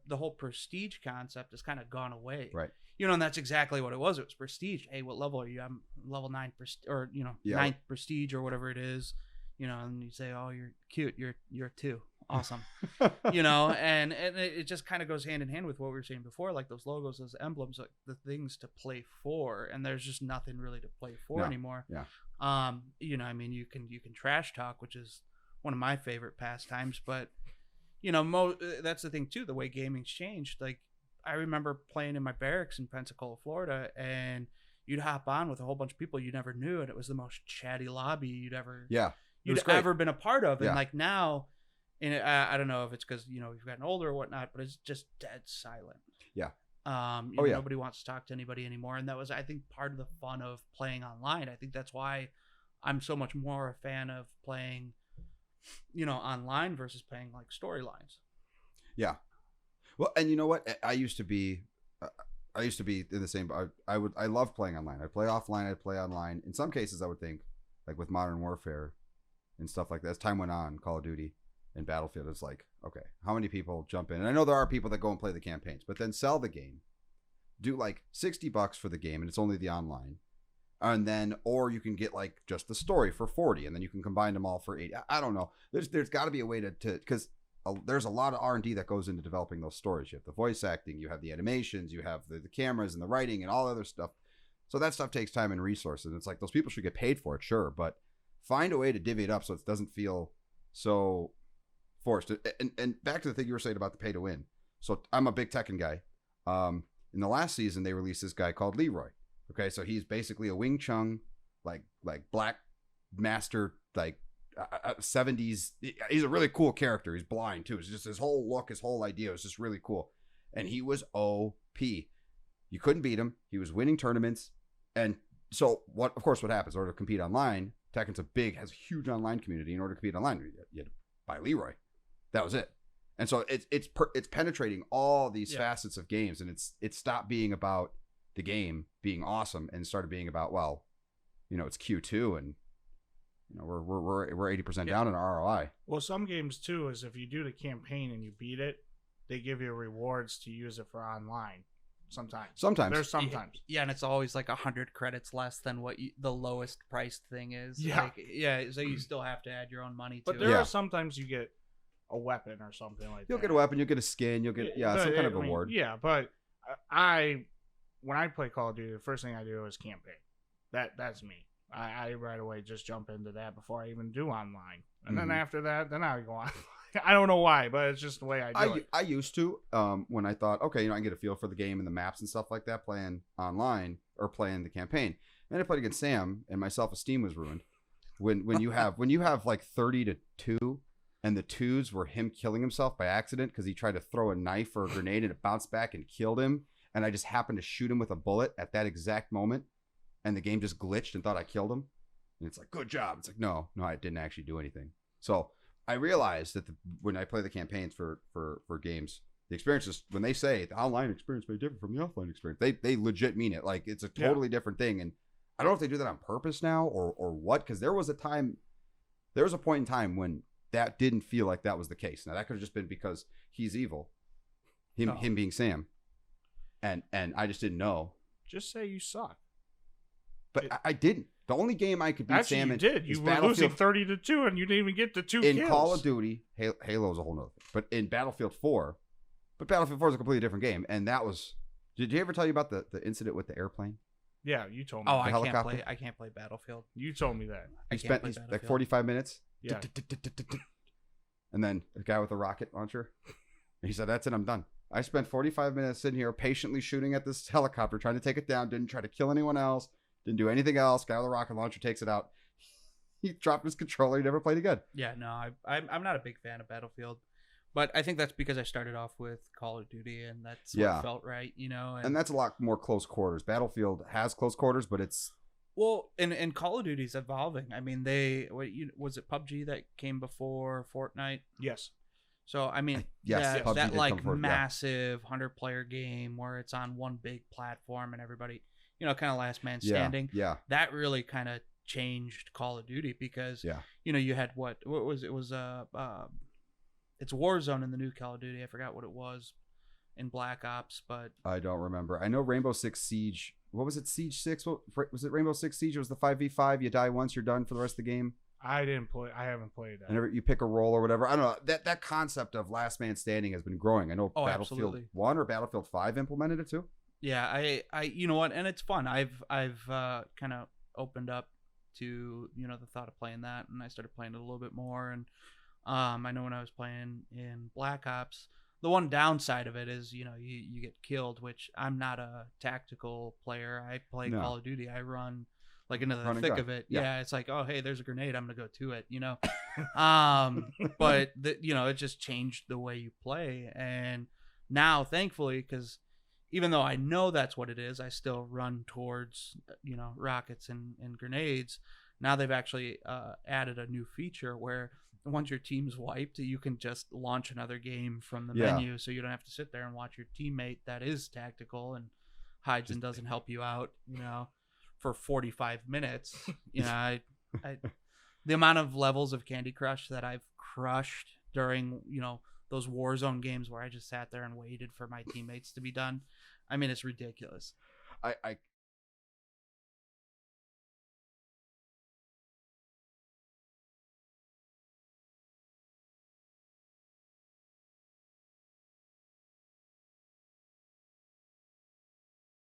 the whole prestige concept has kind of gone away. Right. And that's exactly what it was. It was prestige. Hey, what level are you? I'm level 9 or Yeah. 9th prestige or whatever it is. And you say, oh, you're cute. You're 2. Awesome. And it just kind of goes hand in hand with what we were saying before, like those logos, those emblems, like the things to play for, and there's just nothing really to play for anymore. Yeah. You can trash talk, which is one of my favorite pastimes, but that's the thing too, the way gaming's changed. Like I remember playing in my barracks in Pensacola, Florida, and you'd hop on with a whole bunch of people you never knew, and it was the most chatty lobby you'd ever been a part of. And like now, and I don't know if it's because we've gotten older or whatnot, but it's just dead silent. Yeah. Nobody wants to talk to anybody anymore, and that was, I think, part of the fun of playing online. I think that's why I'm so much more a fan of playing, online versus playing like storylines. Yeah. Well, and you know what? I used to be in the same. I love playing online. I play offline. I play online. In some cases, I would think, like with Modern Warfare and stuff like that. As time went on, Call of Duty and Battlefield, it's like, okay, how many people jump in? And I know there are people that go and play the campaigns, but then sell the game, do like $60 for the game, and it's only the online, and then or you can get like just the story for 40, and then you can combine them all for 80. I don't know. There's got to be a way to because there's a lot of R&D that goes into developing those stories. You have the voice acting, you have the animations, you have the cameras and the writing and all other stuff. So that stuff takes time and resources. It's like those people should get paid for it, sure, but find a way to divvy it up so it doesn't feel so forced. And back to the thing you were saying about the pay to win. So I'm a big Tekken guy. In the last season, they released this guy called Leroy. Okay, so he's basically a Wing Chun, like black master, like 70s. He's a really cool character. He's blind too. It's just his whole look, his whole idea was just really cool. And he was OP. You couldn't beat him. He was winning tournaments. And so what happens in order to compete online? Tekken's has a huge online community. In order to compete online, you had to buy Leroy. That was it. And so it's penetrating all these facets of games, and it stopped being about the game being awesome and started being about, well, it's Q2 and we're 80% down in our ROI. Well, some games too is if you do the campaign and you beat it, they give you rewards to use it for online. Sometimes. There's sometimes. Yeah, and it's always like 100 credits less than what the lowest priced thing is. Yeah. So you still have to add your own money to but it. But there are sometimes you get a weapon or something like that. You'll get a weapon, you'll get a skin, you'll get some kind of reward. Yeah, but when I play Call of Duty, the first thing I do is campaign. That's me. I right away just jump into that before I even do online. And then after that, then I go on. I don't know why, but it's just the way I do it. I used to, when I thought, okay, I can get a feel for the game and the maps and stuff like that, playing online or playing the campaign. And I played against Sam, and my self-esteem was ruined. When you have like 30-2, and the 2s were him killing himself by accident because he tried to throw a knife or a grenade and it bounced back and killed him, and I just happened to shoot him with a bullet at that exact moment, and the game just glitched and thought I killed him. And it's like, good job. It's like, no, I didn't actually do anything. So I realized that when I play the campaigns for games, the experiences, when they say the online experience may differ from the offline experience, they legit mean it. Like, it's a totally different thing. And I don't know if they do that on purpose now or what, because there was a point in time when that didn't feel like that was the case. Now, that could have just been because he's evil, him being Sam, and I just didn't know. Just say you suck. But I didn't. The only game I could beat Sam in you were losing 30-2, and you didn't even get the 2 kills. In Call of Duty, Halo is a whole nother thing. But in Battlefield 4, is a completely different game. And that was. Did you ever tell you about the incident with the airplane? Yeah, you told me. Oh, I can't play Battlefield. You told me that. You spent like 45 minutes. Yeah. And then the guy with the rocket launcher, he said, "That's it, I'm done." I spent 45 minutes sitting here patiently shooting at this helicopter, trying to take it down. Didn't try to kill anyone else. Didn't do anything else. Guy with the rocket launcher takes it out. He dropped his controller. He never played again. Yeah, no, I'm not a big fan of Battlefield, but I think that's because I started off with Call of Duty, and that's what felt right, And that's a lot more close quarters. Battlefield has close quarters, but it's and Call of Duty's evolving. I mean, was it PUBG that came before Fortnite? Yes. So I mean, that like massive 100-player game where it's on one big platform and everybody. Kind of last man standing. Yeah. That really kind of changed Call of Duty because, you had what was it? It was it's Warzone in the new Call of Duty. I forgot what it was. in Black Ops, but I don't remember. I know Rainbow Six Siege. What was it? Siege 6? What was it? Rainbow Six Siege? It was the 5v5. You die once, you're done for the rest of the game. I haven't played that. And you pick a role or whatever. I don't know. That concept of last man standing has been growing. I know Battlefield absolutely. 1 or Battlefield 5 implemented it too. yeah, I you know what, and it's fun. I've kind of opened up to the thought of playing that, and I started playing it a little bit more. And I know when I was playing in Black Ops, the one downside of it is you get killed, which I'm not a tactical player. I play No. Call of Duty. I run like into the Run and thick gun. of it. Yeah. Yeah, it's like, oh hey, there's a grenade, I'm gonna go to it. But it just changed the way you play. And now, thankfully, because even though I know that's what it is, I still run towards rockets and grenades. Now they've actually added a new feature where once your team's wiped, you can just launch another game from the Yeah. menu, so you don't have to sit there and watch your teammate that is tactical and hides and doesn't help you out for 45 minutes. I the amount of levels of Candy Crush that I've crushed during those Warzone games where I just sat there and waited for my teammates to be done. I mean, it's ridiculous. I